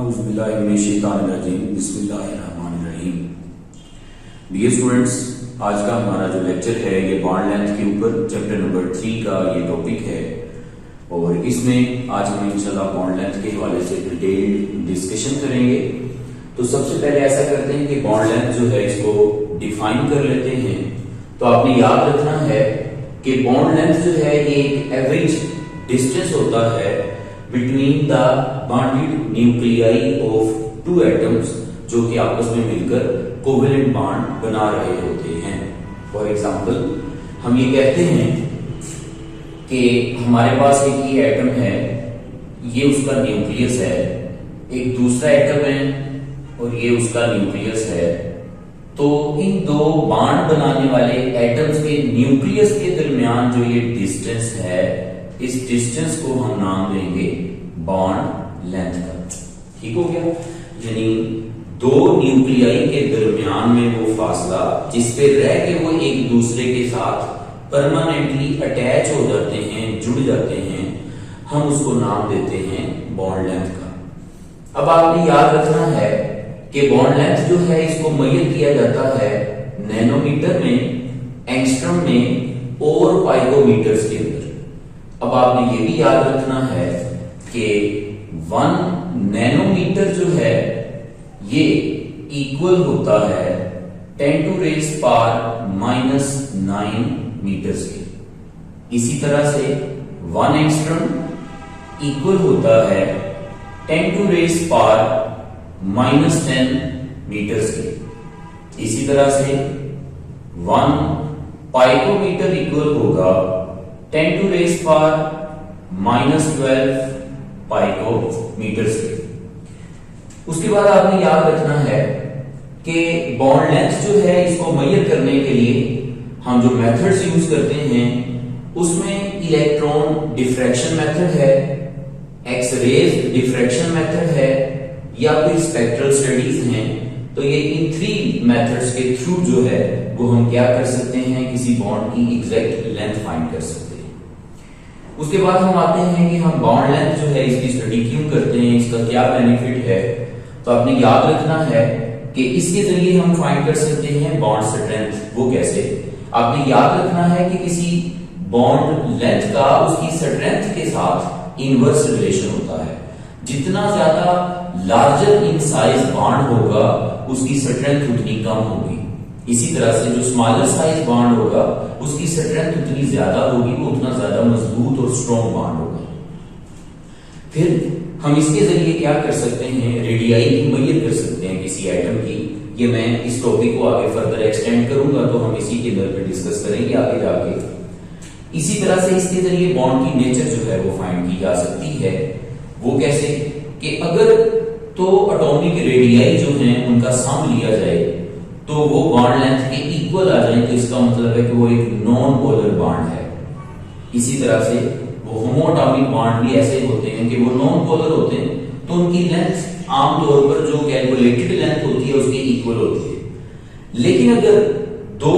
बिस्मिल्लाहिर्रहमानिर्रहीम। Dear students, आज का हमारा जो लेक्चर है ये बॉन्ड लेंथ के ऊपर चैप्टर नंबर 3 का ये टॉपिक है और इसमें आज हम इंशाल्लाह बॉन्ड लेंथ के हवाले से डिटेल्ड डिस्कशन करेंगे। तो सबसे पहले ऐसा करते हैं कि बॉन्ड लेंथ जो है इसको डिफाइन कर लेते हैं। तो आपने याद रखना है कि बॉन्ड लेंथ जो है ये एक एवरेज डिस्टेंस होता है between the bonded nuclei of two atoms जो कि आपस में मिलकर कोवेलेंट बॉन्ड बना रहे होते हैं। फॉर एग्जांपल हम ये कहते हैं कि हमारे पास एक ये एटम है, ये उसका न्यूक्लियस है, एक दूसरा एटम है और ये उसका न्यूक्लियस है। तो इन दो बॉन्ड बनाने वाले एटम्स के न्यूक्लियस के दरमियान जो ये डिस्टेंस है, इस डिस्टेंस को हम नाम देंगे बॉन्ड लेंथ का। ठीक हो गया? यानी दो न्यूक्लियाई के दरमियान में वो फासला जिस पे रह के वो एक दूसरे के साथ परमानेंटली अटैच हो जाते हैं, जुड़ जाते हैं, हम उसको नाम देते हैं बॉन्ड लेंथ का। अब आपने याद रखना है कि बॉन्ड लेंथ जो है इसको मेजर किया जाता है नैनोमीटर में, एंगस्ट्रम में और पाइकोमीटर्स के अंदर। अब आपने ये भी याद रखना है कि 1 नैनोमीटर जो है ये इक्वल होता है 10⁻⁻⁹ मीटर्स के। इसी तरह से 1 एंगस्ट्रम इक्वल होता है 10⁻⁻10 मीटर्स के। इसी तरह से 1 पाइकोमीटर इक्वल होगा 10⁻⁻12 पाइकोमीटर्स के। उसके बाद आपने याद रखना है कि बॉन्ड लेंथ जो है इसको मेजर करने के लिए हम जो मेथड्स यूज करते हैं उसमें इलेक्ट्रॉन डिफ्रैक्शन मेथड है, एक्स-रेज डिफ्रैक्शन मेथड है या फिर स्पेक्ट्रल स्टडीज हैं। तो ये इन 3 मेथड्स के थ्रू जो है वो हम क्या कर सकते हैं, किसी बॉन्ड की एग्जैक्ट लेंथ फाइंड कर सकते हैं। उसके बाद हम आते हैं कि हम बॉन्ड लेंथ जो है इसकी स्टडी क्यों करते हैं, इसका क्या बेनिफिट है। तो आपने याद रखना है कि इसके जरिए हम फाइंड कर सकते हैं बॉन्ड स्ट्रेंथ। वो कैसे? आपने याद रखना है कि किसी बॉन्ड लेंथ का उसकी स्ट्रेंथ के साथ इनवर्स रिलेशन होता है। जितना ज्यादा लार्जर इन साइज बॉन्ड होगा उसकी स्ट्रेंथ उतनी कम होगी। इसी तरह से जो स्मॉलर साइज बॉन्ड होगा उसकी स्ट्रेंथ उतनी ज्यादा होगी, वो उतना ज्यादा मजबूत और स्ट्रॉन्ग बॉन्ड होगा। फिर हम इसके जरिए क्या कर सकते हैं, रेडियाई की मेजर कर सकते हैं किसी एटम की। ये मैं इस टॉपिक को आगे फर्दर एक्सटेंड करूंगा तो हम इसी के अंदर पे डिस्कस करेंगे आगे जाके। इसी तरह से इसके जरिए बॉन्ड की नेचर जो है वो फाइंड की जा सकती है। वो कैसे कि अगर तो एटॉमिक रेडियाई जो हैं उनका सम लिया जाए तो वो बॉन्ड लेंथ के इक्वल आ जाए, तो इसका मतलब है कि वो एक नॉन पोलर बॉन्ड है। इसी तरह से वो होमोएटॉमिक बॉन्ड भी ऐसे होते हैं कि वो नॉन पोलर होते हैं, तो उनकी लेंथ आमतौर पर जो कैलकुलेटेड लेंथ होती है उसके इक्वल होती है। लेकिन अगर दो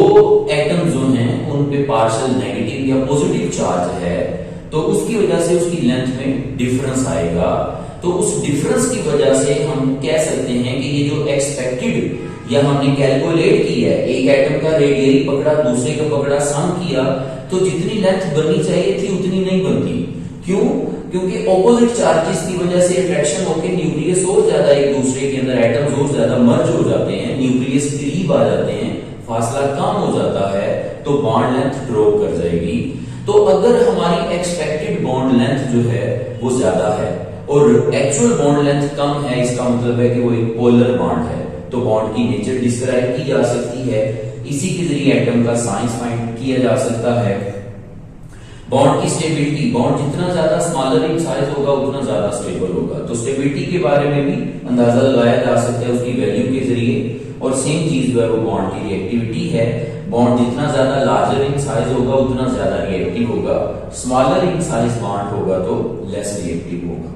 एटम जो हैं उन पे पार्शियल नेगेटिव या पॉजिटिव चार्ज है तो उसकी वजह से उसकी लेंथ में डिफरेंस आएगा। तो उस डिफरेंस की वजह से हम कह सकते हैं कि ये जो एक्सपेक्टेड या हमने कैलकुलेट किया है, एक एटम का रेडियली पकड़ा, दूसरे का पकड़ा, सम किया, तो जितनी लेंथ बननी चाहिए थी उतनी नहीं बनती। क्यों? क्योंकि ऑपोजिट चार्जेस की वजह से अट्रैक्शन होकर न्यूक्लियस और ज्यादा एक दूसरे के अंदर एटम्स और ज्यादा मर्ज हो जाते हैं, न्यूक्लियस करीब आ जाते हैं, फासला कम हो जाता है, तो बॉन्ड लेंथ ड्रॉप कर जाएगी। तो अगर हमारी एक्सपेक्टेड बॉन्ड लेंथ जो है वो ज्यादा है और एक्चुअल बॉन्ड लेंथ कम है, इसका मतलब है कि वो एक पोलर बॉन्ड है, तो बॉन्ड की नेचर डिस्क्राइब की जा सकती है। इसी के जरिए एटम का साइज फाइंड किया जा सकता है। बॉन्ड की स्टेबिलिटी, बॉन्ड जितना ज्यादा स्मॉलर इन साइज होगा उतना ज्यादा स्टेबल होगा, तो स्टेबिलिटी के बारे में भी अंदाजा लगाया जा सकता है उसकी वैल्यू के जरिए। और सेम चीज जो है वो बॉन्ड की रिएक्टिविटी है। बॉन्ड जितना ज्यादा लार्जर इन साइज होगा उतना ज्यादा रिएक्टिव होगा, स्मॉलर इन साइज बॉन्ड होगा तो लेस रिएक्टिव होगा।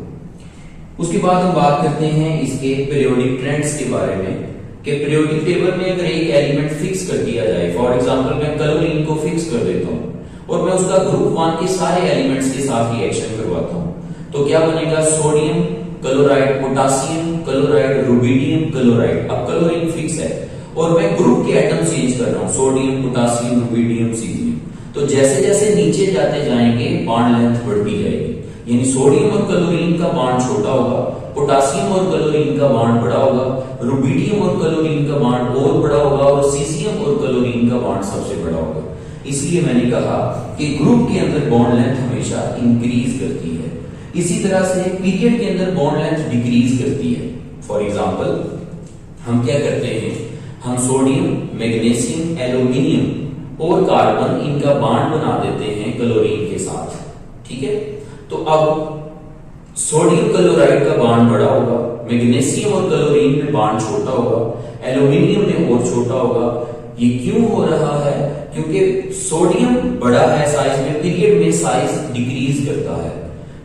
उसके बाद हम बात करते हैं इसके पीरियोडिक ट्रेंड्स के बारे में कि पीरियोडिक टेबल में अगर एक एलिमेंट फिक्स कर दिया जाए, फॉर एग्जांपल मैं क्लोरीन को फिक्स कर देता हूं और मैं उसका ग्रुप 1 के सारे एलिमेंट्स के साथ रिएक्शन करवाता हूं, तो क्या बनेगा, sodium chloride, potassium chloride, rubidium chloride. अब क्लोरीन फिक्स है और मैं ग्रुप के एटम चेंज कर रहा हूं, सोडियम, पोटासियम, रुबिडियम, सीजियम। तो जैसे जैसे नीचे जाते जाएंगे बॉन्ड लेंथ बढ़ती जाएगी, यानी सोडियम और क्लोरीन का बॉन्ड छोटा होगा, पोटासियम और क्लोरीन का बॉन्ड बड़ा होगा, रुबिडियम और क्लोरीन का बॉन्ड और बड़ा होगा, और सीजियम और क्लोरीन का बॉन्ड सबसे बड़ा होगा। इसलिए मैंने कहा कि ग्रुप के अंदर बॉन्ड लेंथ हमेशा इंक्रीज करती है। इसी तरह से पीरियड के अंदर बॉन्ड लेंथ डिक्रीज करती है। फॉर एग्जांपल हम क्या करते हैं, हम सोडियम, मैग्नीशियम, एल्यूमिनियम और कार्बन इनका बॉन्ड बना देते हैं क्लोरीन के साथ, ठीक है। तो अब सोडियम क्लोराइड का बॉन्ड बड़ा होगा, मैग्नीशियम और क्लोरीन में बॉन्ड छोटा होगा, एल्यूमिनियम में और छोटा होगा। ये क्यों हो रहा है? क्योंकि सोडियम बड़ा है साइज में, पीरियड में साइज डिक्रीज करता है।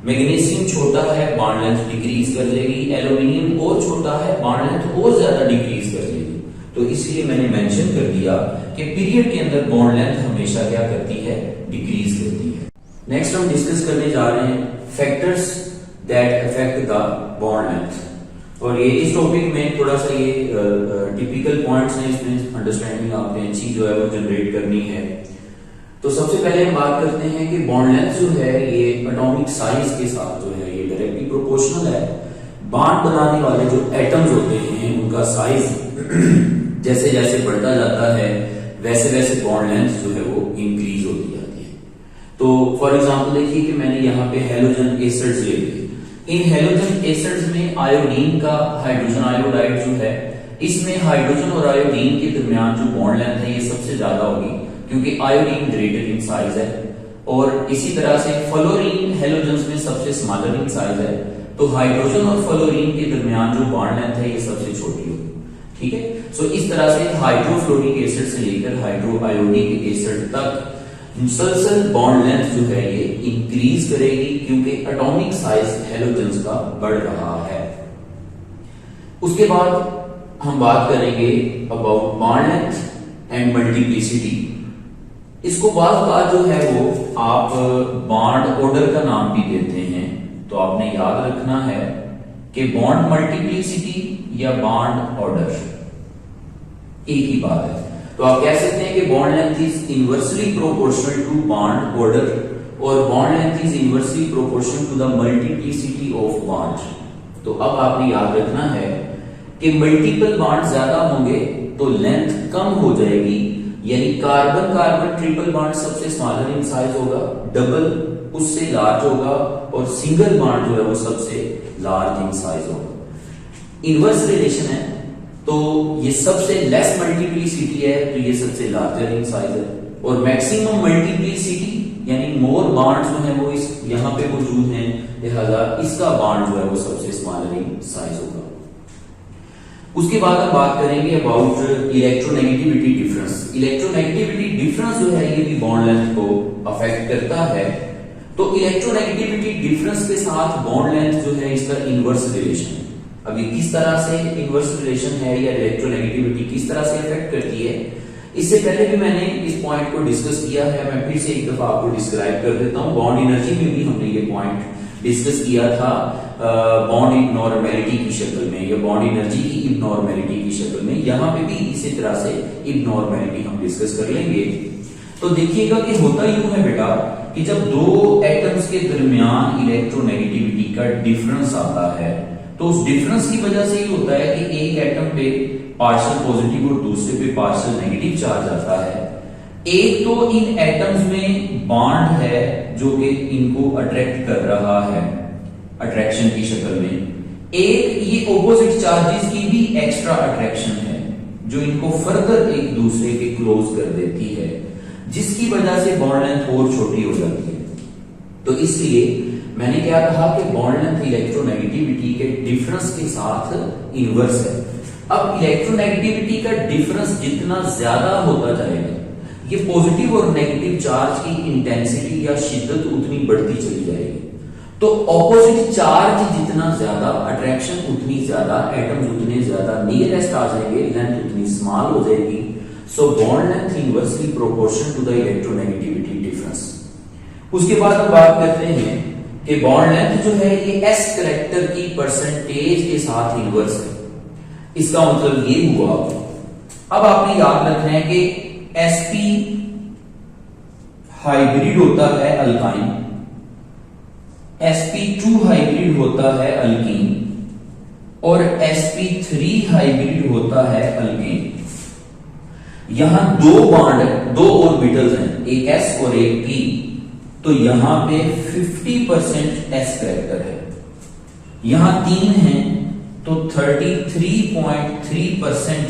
मैग्नीशियम छोटा है, बॉन्ड लेंथ डिक्रीज कर लेगी। एल्यूमिनियम और छोटा है, बॉन्ड लेंथ और ज्यादा डिक्रीज कर लेगी। तो इसलिए मैंने मेंशन कर दिया कि पीरियड के अंदर बॉन्ड लेंथ हमेशा क्या करती है, डिक्रीज करती है। नेक्स्ट हम डिस्कस करने जा रहे हैं factors that affect the bond length. और ये इस टॉपिक में थोड़ा सा ये टिपिकल पॉइंट्स हैं, इसमें अंडरस्टैंडिंग आपने अच्छी जो है वो जनरेट करनी है। तो सबसे पहले हम बात करते हैं कि बॉन्ड लेंथ जो है ये एटॉमिक साइज के साथ जो है ये डायरेक्टली प्रोपोर्शनल है। बॉन्ड बनाने वाले जो एटम्स होते हैं उनका साइज जैसे जैसे बढ़ता जाता है वैसे वैसे बॉन्ड लेंथ जो है वो इंक्रीज होती जाती है। तो फॉर एग्जांपल देखिए कि मैंने यहाँ पे हैलोजन एसिड्स ले लिए। इन हैलोजन एसिड्स में आयोडीन का हाइड्रोजन आयोडाइड जो है, इसमें हाइड्रोजन और आयोडीन के दरमियान जो बॉन्ड लेंथ है ये सबसे ज्यादा होगी, क्योंकि आयोडीन ग्रेटर इन साइज है। और इसी तरह से फ्लोरीन हैलोजन्स में सबसे स्मॉलर इन साइज है। तो हाइड्रोजन और फ्लोरीन के दरमियान जो बॉन्ड लेंथ है ये सबसे छोटी होगी, ठीक है। सो इस तरह से हाइड्रोफ्लोरिक एसिड से लेकर हाइड्रो आयोडिक एसिड तक मुसलसल बॉन्ड लेंथ जो है ये इंक्रीज करेगी, क्योंकि एटॉमिक साइज हैलोजन्स का बढ़ रहा है। उसके बाद हम बात करेंगे about bond length and multiplicity. इसको बात जो है वो आप बॉन्ड ऑर्डर का नाम भी देते हैं। तो आपने याद रखना है कि बॉन्ड मल्टीप्लिसिटी या बॉन्ड ऑर्डर एक ही बात है। तो आप कह सकते हैं कि bond length is inversely proportional to bond order और bond length is inversely proportional to the multiplicity of bond. तो अब आपने याद रखना है कि मल्टीपल बॉन्ड ज्यादा होंगे तो लेंथ कम हो जाएगी, यानी कार्बन कार्बन ट्रिपल बॉन्ड सबसे स्मॉलर इन साइज होगा, डबल उससे लार्ज होगा, और सिंगल बॉन्ड जो है वो सबसे लार्ज इन साइज होगा। इनवर्स रिलेशन है, तो ये सबसे लेस मल्टीप्लिसिटी है तो ये सबसे लार्जर इन साइज है, और मैक्सिमम मल्टीप्लिसिटी यानी मोर बॉन्ड जो है वो इस यहां पे मौजूद हैं, लिहाजा इसका बॉन्ड जो है वो सबसे स्मॉलर इन साइज होगा। उसके बाद हम बात करेंगे about electronegativity difference. Electronegativity difference जो है ये भी बॉन्ड लेंथ को अफेक्ट करता है। तो इलेक्ट्रोनेगेटिविटी डिफरेंस के साथ बॉन्ड लेंथ जो है इसका इनवर्स रिलेशन है। अभी किस तरह से इनवर्स रिलेशन है या इलेक्ट्रोनेगेटिविटी किस तरह से अफेक्ट करती है, इससे पहले भी मैंने इस पॉइंट को डिस्कस किया है। मैं फिर से एक दफा आपको डिस्क्राइब कर देता हूं। बॉन्ड एनर्जी में भी हमने ये पॉइंट डिस्कस किया था, बॉन्ड इबनॉर्मेलिटी की शक्ल में या बॉन्ड एनर्जी की इबनॉर्मेलिटी की शक्ल में। यहां पे भी इसी तरह से इबनॉर्मेलिटी हम डिस्कस कर लेंगे। तो देखिएगा कि होता यूं है बेटा कि जब दो एटम्स के दरमियान इलेक्ट्रोनेगेटिविटी का डिफरेंस आता है तो उस डिफरेंस की वजह से ये होता है कि एक एटम पे पार्शियल पॉजिटिव और दूसरे पे पार्शियल नेगेटिव चार्ज आता है। एक तो इन एटम्स में बॉन्ड है जो कि इनको अट्रैक्ट कर रहा है अट्रैक्शन की शक्ल में, एक ये ऑपोजिट चार्जेस की भी एक्स्ट्रा अट्रैक्शन है जो इनको फर्दर एक दूसरे के क्लोज कर देती है, जिसकी वजह से बॉन्ड लेंथ और छोटी हो जाती है। तो इसलिए मैंने क्या कहा कि बॉन्ड लेंथ इलेक्ट्रोनेगेटिविटी के डिफरेंस के साथ इनवर्स है। अब इलेक्ट्रोनेगेटिविटी का डिफरेंस जितना ज्यादा होता जाएगा, ये पॉजिटिव और नेगेटिव चार्ज की इंटेंसिटी या शिद्दत उतनी बढ़ती चली जाएगी। तो ऑपोजिट चार्ज जितना ज्यादा, अट्रैक्शन उतनी ज्यादा, एटम्स उतने ज्यादा नियरेस्ट आ जाएंगे, लेंथ उतनी स्मॉल हो जाएगी। So bond length inversely proportional to the electronegativity difference. उसके बाद हम बात करते हैं कि बॉन्ड लेंथ जो है ये s करेक्टर की परसेंटेज के साथ इनवर्स है। इसका मतलब ये हुआ, अब आपने याद रखना है कि sp हाइब्रिड होता है अल्काइन, sp2 हाइब्रिड होता है अल्कीन और sp3 हाइब्रिड होता है अल्केन। यहां दो बॉन्ड, दो ऑर्बिटल्स हैं, एक s और एक p, तो यहां पे 50% s करेक्टर है। यहां तीन हैं तो 33.3%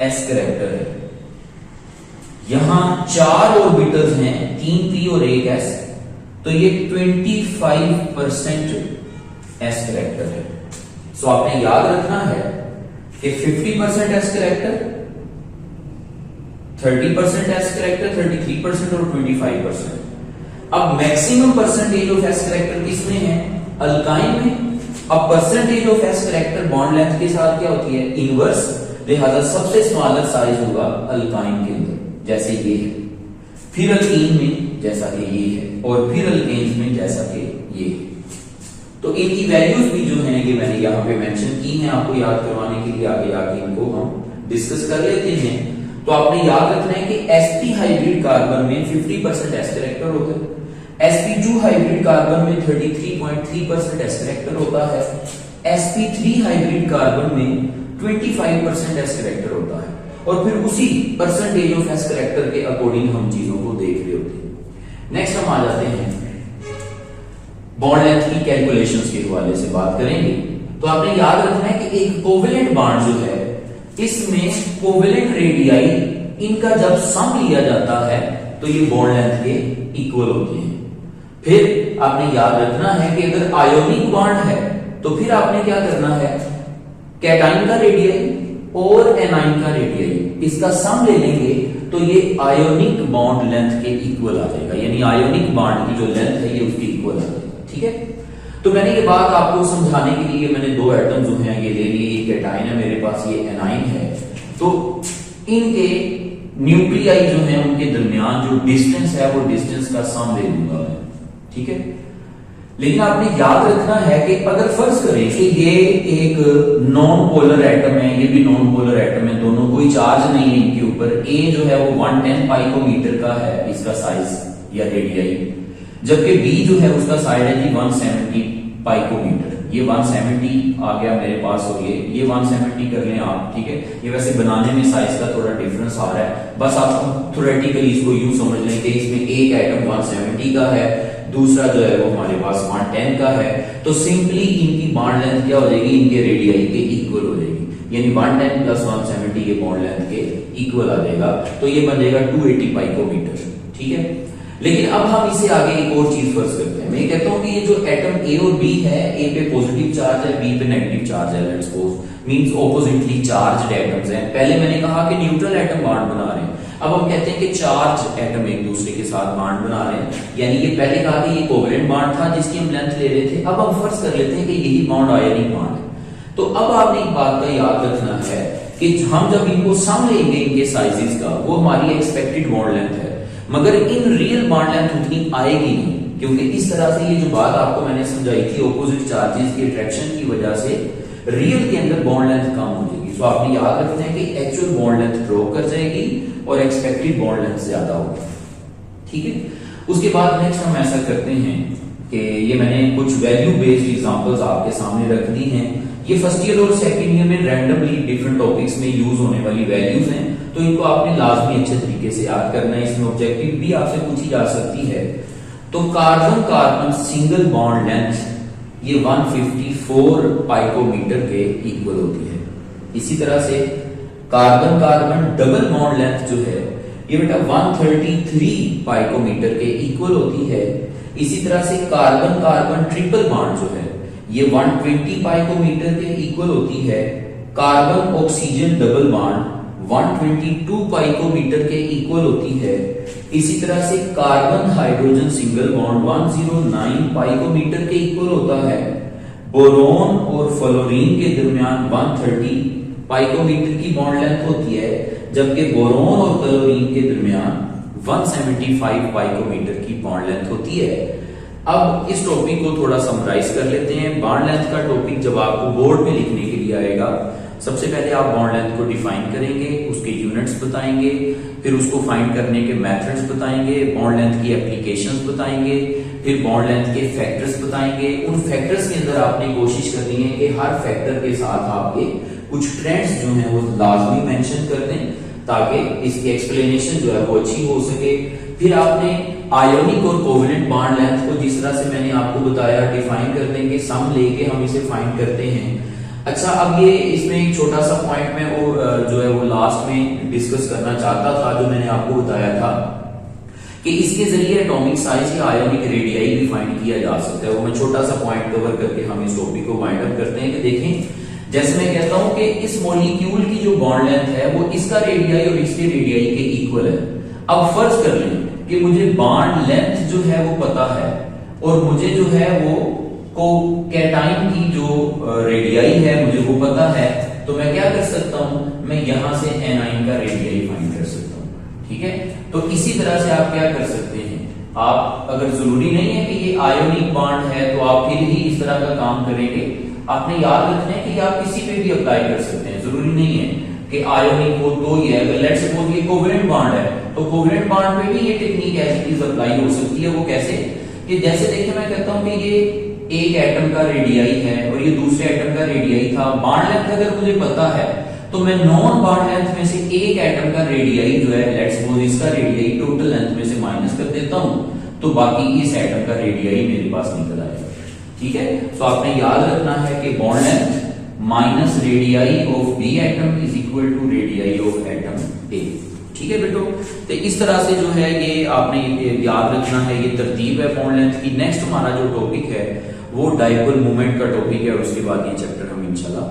s करेक्टर है। यहां चार ऑर्बिटल्स हैं, 3p और एक s, तो ये 25% s करेक्टर है। सो आपने याद रखना है कि 50% s करेक्टर, 30% s करेक्टर, 33% और 25%। अब maximum percentage of S character किसमें है? अल्काइन में। अब percentage of S character bond length के साथ क्या होती है? इनवर्स। लिहाजा सबसे स्मॉलर साइज होगा अल्काइन के अंदर, जैसे ये है, फिर अल्कीन में जैसा कि ये है, और फिर अल्केन्स में जैसा कि ये है। तो इनकी वैल्यूज भी जो है कि मैंने यहाँ पे मेंशन की हैं, आपको याद करवाने के लिए आगे आगे इनको हम डिस्कस कर लेते हैं। तो आपने याद रखना है कि sp हाइब्रिड कार्बन में 50% s करेक्टर होता है, sp2 हाइब्रिड कार्बन में 33.3% s करेक्टर होता है, sp3 हाइब्रिड कार्बन में 25% s करेक्टर होता है, और फिर उसी परसेंटेज ऑफ s करेक्टर के अकॉर्डिंग हम चीजों को देख रहे होते हैं। नेक्स्ट हम आ जाते हैं बॉन्ड लेंथ की कैलकुलेशंस के हवाले से बात करेंगे। तो आपने याद रखना है कि एक कोवेलेंट बॉन्ड जो है, इसमें कोवेलेंट रेडियाई, इनका जब सम लिया जाता है तो ये बॉन्ड लेंथ के इक्वल होते हैं। फिर आपने याद रखना है कि अगर आयोनिक बॉन्ड है तो फिर आपने क्या करना है, कैटाइन का रेडियाई और एनाइन का रेडियाई, इसका सम ले लेंगे तो ये आयोनिक बॉन्ड लेंथ के इक्वल आ जाएगा, यानी आयोनिक बॉन्ड की जो लेंथ है ये उसके इक्वल आ जाएगा। ठीक है, तो मैंने ये बात आपको समझाने के लिए मैंने दो एटम जो हैं ये ले लिए, ये कैटाइन है मेरे पास, ये एनाइन है, तो इनके न्यूक्लियाई जो है उनके दरमियान जो डिस्टेंस है वो डिस्टेंस का सम ले लूंगा मैं। ठीक है, लेकिन आपने याद रखना है कि अगर फर्ज करें कि ये एक नॉन पोलर एटम है, ये भी नॉन पोलर एटम है, दोनों कोई चार्ज नहीं है इनके ऊपर, ए जो है वो 110 पाइकोमीटर का है इसका साइज या रेडियाई, जबकि बी जो है उसका साइड है जी 170 पाइकोमीटर। ये 170 आ गया मेरे पास, और ये 170 कर लें आप। ठीक है, ये वैसे बनाने में साइज का थोड़ा डिफरेंस आ रहा है, बस आप थ्योरेटिकली इसको यूं समझ लें कि इसमें एक एटम 170 का है, दूसरा जो है वो हमारे पास 110 का है, तो सिंपली इनकी बॉन्ड लेंथ क्या हो जाएगी, इनके रेडियाई के इक्वल हो जाएगी, यानी 110 प्लस 170 ये बॉन्ड लेंथ के इक्वल आ जाएगा, तो ये बन जाएगा 280 पाइकोमीटर। ठीक है, लेकिन अब हम इसे आगे एक और चीज फर्ज करते हैं। मैं कहता हूं कि ये जो एटम ए और बी है, ए पे पॉजिटिव चार्ज है, बी पे नेगेटिव चार्ज है, let's suppose means oppositely charged atoms हैं। पहले मैंने कहा कि न्यूट्रल एटम बॉन्ड बना रहे हैं, अब हम कहते हैं कि चार्ज एटम एक दूसरे के साथ बॉन्ड बना रहे हैं, यानी ये पहले कहा कि ये कोवेलेंट बॉन्ड था जिसकी हम लेंथ ले रहे थे, अब हम फर्ज कर लेते हैं कि यही बॉन्ड आयनिक बॉन्ड है। तो अब आपने एक बात का याद रखना है कि हम जब इनको सम लेंगे इनके साइजेस का, वो हमारी एक्सपेक्टेड बॉन्ड लेंथ है, मगर इन रियल बॉन्ड लेंथ उतनी आएगी नहीं, क्योंकि इस तरह से ये जो बात आपको मैंने समझाई थी ऑपोजिट चार्जेस की अट्रैक्शन की वजह से रियल के अंदर बॉन्ड लेंथ कम हो जाएगी। सो आपने याद रखना है कि एक्चुअल बॉन्ड लेंथ ड्रॉप कर जाएगी और एक्सपेक्टेड बॉन्ड लेंथ ज्यादा होगी। ठीक है, उसके बाद नेक्स्ट हम ऐसा करते हैं कि ये मैंने कुछ वैल्यू बेस्ड एग्जांपल्स आपके सामने रख दी हैं। ये फर्स्ट ईयर और सेकंड ईयर में रैंडमली डिफरेंट टॉपिक्स में यूज होने वाली वैल्यूज हैं, तो इनको आपने लाजमी अच्छे तरीके से याद करना है। इसमें ऑब्जेक्टिव भी आपसे पूछी जा सकती है। तो carbon carbon single bond length ये 154 पाइकोमीटर के इक्वल होती है। इसी तरह से carbon carbon double bond length जो है ये बेटा 133 पाइकोमीटर के इक्वल होती है। इसी तरह से कार्बन कार्बन ट्रिपल बॉन्ड जो है ये 120 पाइकोमीटर के इक्वल होती है। कार्बन ऑक्सीजन डबल बॉन्ड 122 पाइकोमीटर के इक्वल होती है। इसी तरह से कार्बन हाइड्रोजन सिंगल बॉन्ड 109 पाइकोमीटर के इक्वल होता है। बोरोन और फ्लोरीन के दरमियान 130 पाइकोमीटर की बॉन्ड लेंथ होती है, जबकि बोरोन और क्लोरीन के दरमियान 175 पाइकोमीटर की बॉन्ड लेंथ होती है। अब इस टॉपिक को थोड़ा समराइज कर लेते हैं। बॉन्ड लेंथ का टॉपिक जब आपको बोर्ड में लिखने के लिए आएगा, सबसे पहले आप बॉन्ड लेंथ को डिफाइन करेंगे, उसके यूनिट्स बताएंगे, फिर उसको फाइंड करने के मेथड्स बताएंगे, बॉन्ड लेंथ की एप्लीकेशंस बताएंगे, फिर बॉन्ड लेंथ के फैक्टर्स बताएंगे। उन फैक्टर्स के अंदर आपने कोशिश करनी है कि हर फैक्टर के साथ आपके कुछ ट्रेंड्स जो हैं वो लाजमी मेंशन कर दें, ताकि इसकी एक्सप्लेनेशन जो है वो अच्छी हो सके। फिर आपने आयोनिक और कोवेलेंट बॉन्ड लेंथ को जिस तरह से मैंने आपको बताया डिफाइन कर देंगे, सम लेके हम इसे फाइंड करते हैं। अच्छा, अब ये इसमें एक छोटा सा पॉइंट में वो जो है वो लास्ट में डिस्कस करना चाहता था, जो मैंने आपको बताया था कि इसके जरिए एटॉमिक साइज या आयोनिक रेडियाई भी फाइंड किया जा सकता है। वो मैं छोटा सा पॉइंट कवर करके हम इस टॉपिक को वाइंड अप करते हैं कि देखें, जैसे मैं कहता हूं कि इस मॉलिक्यूल की जो बॉन्ड लेंथ है वो इसका रेडियाई और इसके रेडियाई के इक्वल है। अब फर्ज कर लें कि मुझे बॉन्ड लेंथ जो है वो पता है और मुझे जो है वो को कैटाइन की जो रेडियाई है मुझे वो पता है, तो मैं क्या कर सकता हूं, मैं यहां से एनाइन का रेडियाई फाइंड कर सकता हूं। ठीक है, तो इसी तरह से आप क्या कर सकते हैं, आप अगर जरूरी नहीं है कि ये आयोनिक बॉन्ड है तो आप फिर ही इस तरह का काम करेंगे। आपने याद रखना है कि आप किसी पे भी अप्लाई कर सकते हैं, जरूरी नहीं है कि आयोनिक हो तो ही है। अगर लेट्स सपोज ये कोवेलेंट बॉन्ड है तो कोवेलेंट बॉन्ड पे भी ये टेक्निक एज अप्लाई हो सकती है। वो कैसे, कि जैसे देखिए मैं कहता हूं कि ये एक एटम का रेडियाई है और ये दूसरे एटम का रेडियाई था। बॉन्ड लेंथ अगर मुझे पता है तो मैं नॉन बॉन्ड लेंथ में से एक एटम का रेडियाई जो है लेट्स सपोज इसका रेडियाई टोटल लेंथ में से माइनस कर देता हूं, तो बाकी इस एटम का रेडियाई मेरे पास निकल आएगा। ठीक है, तो आपने याद रखना है कि bond length minus radii of B atom is equal to radii of atom A. ठीक है बेटो, तो इस तरह से जो है ये आपने याद रखना है, ये तरतीब है बॉन्ड लेंथ की। नेक्स्ट हमारा जो टॉपिक है वो डाइपोल मोमेंट का टॉपिक है और उसके बाद ये चैप्टर हम इंशाल्लाह